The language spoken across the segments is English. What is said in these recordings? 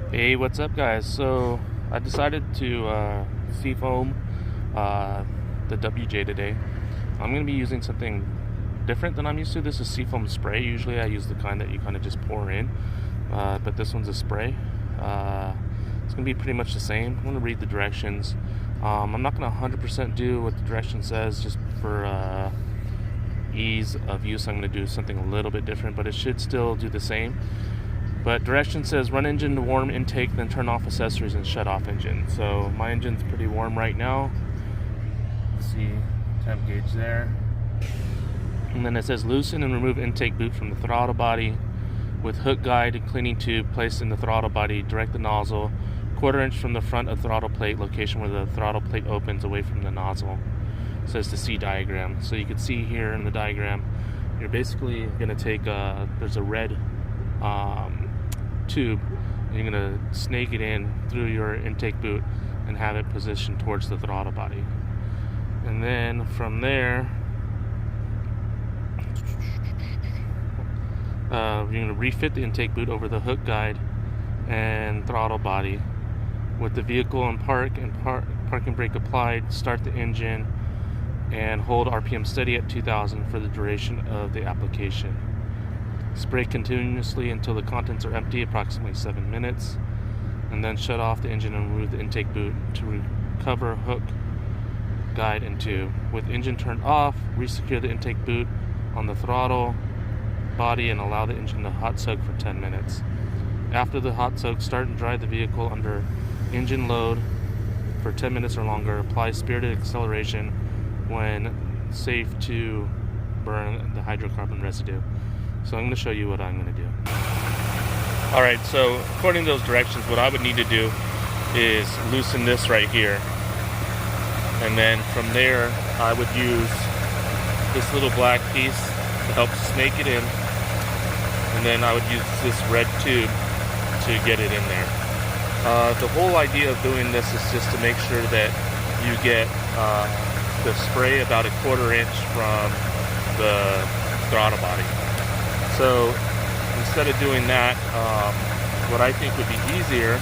Hey, what's up, guys? So I decided to Seafoam the WJ today. I'm going to be using something different than I'm used to. This is Seafoam spray. Usually I use the kind that you kind of just pour in, but this one's a spray. It's going to be pretty much the same. I'm going to read the directions. I'm not going to 100% do what the direction says just for ease of use. I'm going to do something a little bit different, but it should still do the same. But direction says run engine to warm intake, then turn off accessories and shut off engine. So my engine's pretty warm right now. See temp gauge there. And then it says loosen and remove intake boot from the throttle body with hook guide and cleaning tube placed in the throttle body. Direct the nozzle 1/4 inch from the front of throttle plate, location where the throttle plate opens away from the nozzle. It says to see diagram. So you can see here in the diagram, you're basically going to take there's a red tube, and you're going to snake it in through your intake boot and have it positioned towards the throttle body. And then from there, you're going to refit the intake boot over the hook guide and throttle body with the vehicle in parking brake applied. Start the engine and hold RPM steady at 2000 for the duration of the application. Spray continuously until the contents are empty, approximately 7 minutes, and then shut off the engine and remove the intake boot to recover hook, guide, and tube. With engine turned off, resecure the intake boot on the throttle body and allow the engine to hot soak for 10 minutes. After the hot soak, start and drive the vehicle under engine load for 10 minutes or longer. Apply spirited acceleration when safe to burn the hydrocarbon residue. So I'm going to show you what I'm going to do. Alright, so according to those directions, what I would need to do is loosen this right here. And then from there, I would use this little black piece to help snake it in. And then I would use this red tube to get it in there. The whole idea of doing this is just to make sure that you get the spray about 1/4 inch from the throttle body. So instead of doing that, what I think would be easier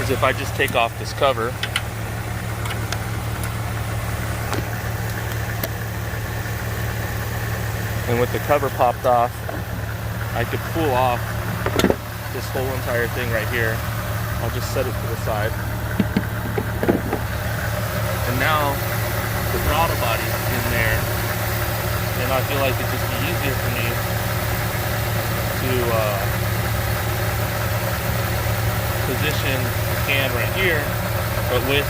is if I just take off this cover. And with the cover popped off, I could pull off this whole entire thing right here. I'll just set it to the side. And now the throttle body is in there. And I feel like it'd just be easier for me to position the can right here, but with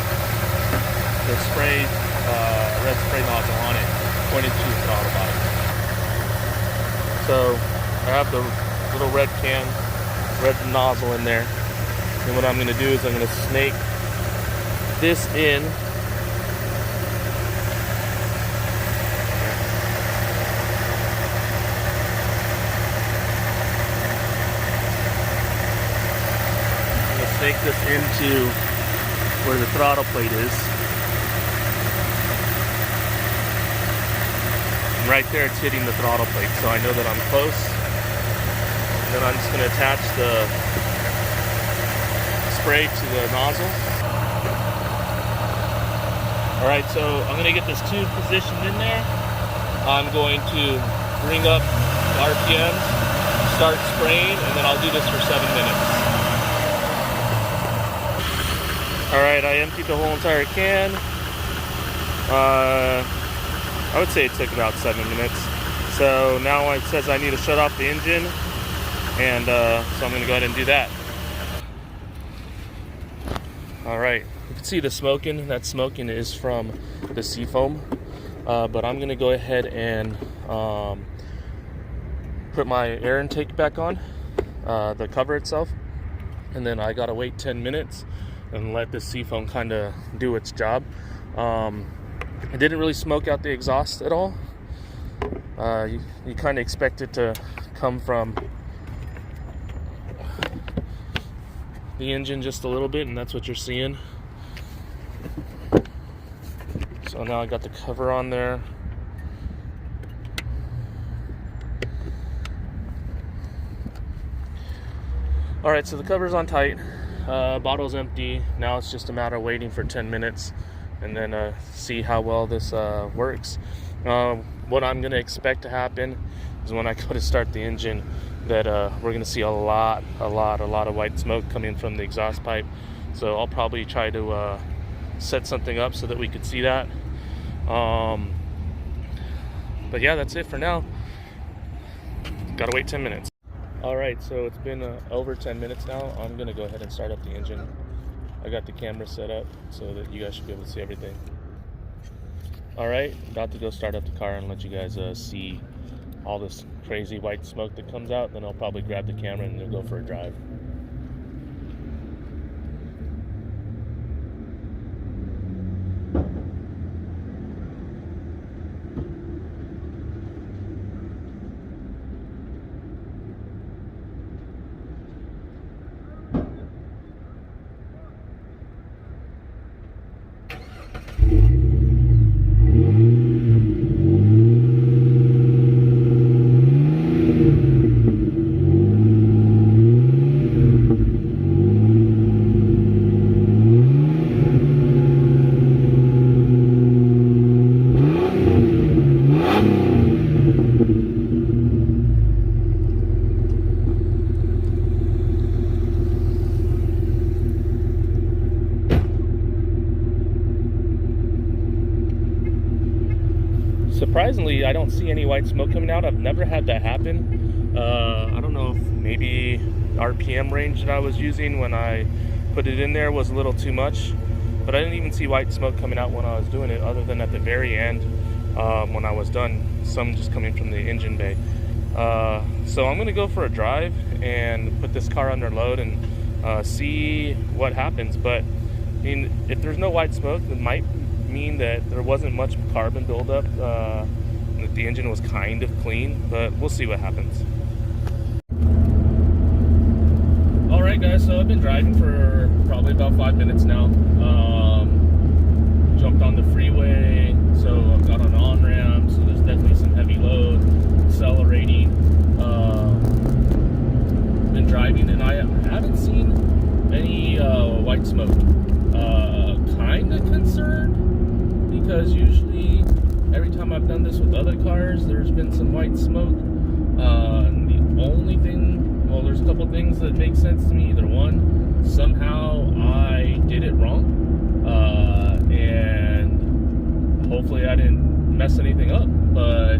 the spray, red spray nozzle on it, pointed to the throttle body. So I have the little red nozzle in there. And what I'm going to do is I'm going to snake this in. Snake this into where the throttle plate is. And right there it's hitting the throttle plate, so I know that I'm close. And then I'm just going to attach the spray to the nozzle. Alright, so I'm going to get this tube positioned in there. I'm going to bring up the RPMs, start spraying, and then I'll do this for 7 minutes. Alright, I emptied the whole entire can. I would say it took about 7 minutes. So now it says I need to shut off the engine, and so I'm going to go ahead and do that. Alright, you can see the smoking. That smoking is from the Seafoam. But I'm going to go ahead and put my air intake back on, the cover itself. And then I got to wait 10 minutes and let this Seafoam kind of do its job. It didn't really smoke out the exhaust at all. You kind of expect it to come from the engine just a little bit, and that's what you're seeing. So now I got the cover on there. All right, so the cover's on tight, bottle's empty. Now it's just a matter of waiting for 10 minutes and then see how well this works. What I'm gonna expect to happen is when I go to start the engine that we're gonna see a lot of white smoke coming from the exhaust pipe. So I'll probably try to set something up so that we could see that. But yeah, that's it for now. Gotta wait 10 minutes. All right, so it's been over 10 minutes now. I'm gonna go ahead and start up the engine. I got the camera set up so that you guys should be able to see everything. All right, about to go start up the car and let you guys see all this crazy white smoke that comes out. Then I'll probably grab the camera and go for a drive. Surprisingly, I don't see any white smoke coming out. I've never had that happen. I don't know if maybe RPM range that I was using when I put it in there was a little too much, but I didn't even see white smoke coming out when I was doing it, other than at the very end when I was done, some just coming from the engine bay. So I'm gonna go for a drive and put this car under load and see what happens. But I mean, if there's no white smoke, it might mean that there wasn't much carbon buildup, that the engine was kind of clean, but we'll see what happens. All right, guys, so I've been driving for probably about 5 minutes now. Jumped on the freeway, so I've got an on-ramp, so there's definitely some heavy load, accelerating. Been driving, and I haven't seen any white smoke. Kind of concerned, because usually every time I've done this with other cars, there's been some white smoke. The only thing, well, there's a couple things that make sense to me. Either one, somehow I did it wrong, and hopefully I didn't mess anything up, but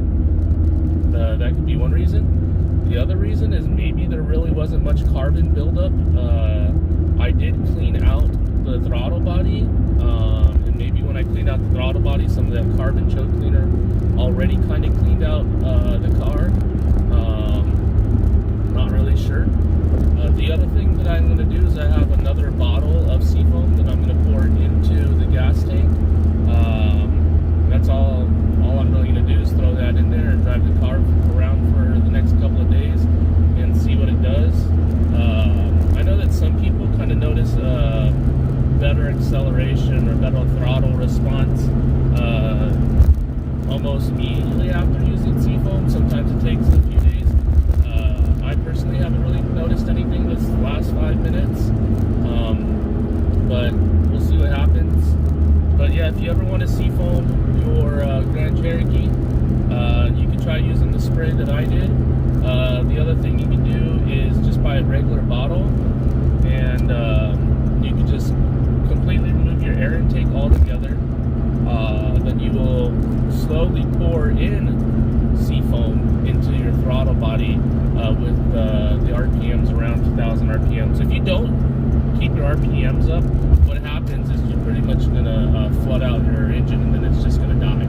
that could be one reason. The other reason is maybe there really wasn't much carbon buildup. I did clean out the throttle body, and maybe when I cleaned out the throttle body, some of that carbon choke cleaner already kind of cleaned out the car. Not really sure. The other thing that I'm going to do is I have another bottle of Seafoam that I'm going to pour into the gas tank. That's all I'm really going to do is throw that in there and drive the car around for the next couple of days and see what it does. I know that some people kind of notice better acceleration or better throttle response almost immediately after using Seafoam. Sometimes it takes a few days. I personally haven't really noticed anything this last 5 minutes, but we'll see what happens. But yeah, if you ever want to Seafoam your Grand Cherokee, you can try using the spray that I did. The other thing you can do is just buy a regular bottle, and you can just completely remove your air intake altogether. Then you will slowly pour in Seafoam into your throttle body with the RPMs around 2,000 RPMs. If you don't keep your RPMs up, what happens is you're pretty much going to flood out your engine, and then it's just going to die.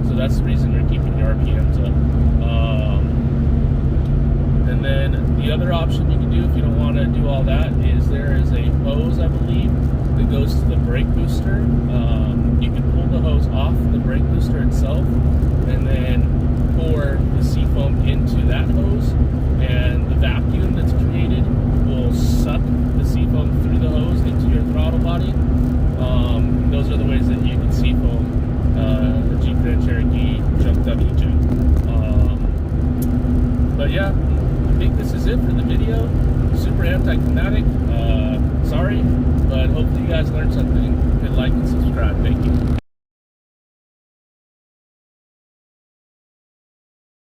So that's the reason you're keeping your RPMs up. And then the other option you can do if you don't want to do all that is there is a hose, I believe, that goes to the brake booster. You can pull the hose off the brake booster itself and then pour the Seafoam into that hose, and the vacuum that's created will suck the Seafoam through the hose into your throttle body. Those are the ways that you can Seafoam the Jeep Grand Cherokee Jump W Jet. But yeah, I think this is it for the video. Super super anticlimactic. Sorry, but hopefully you guys learned something. Hit like and subscribe. Thank you.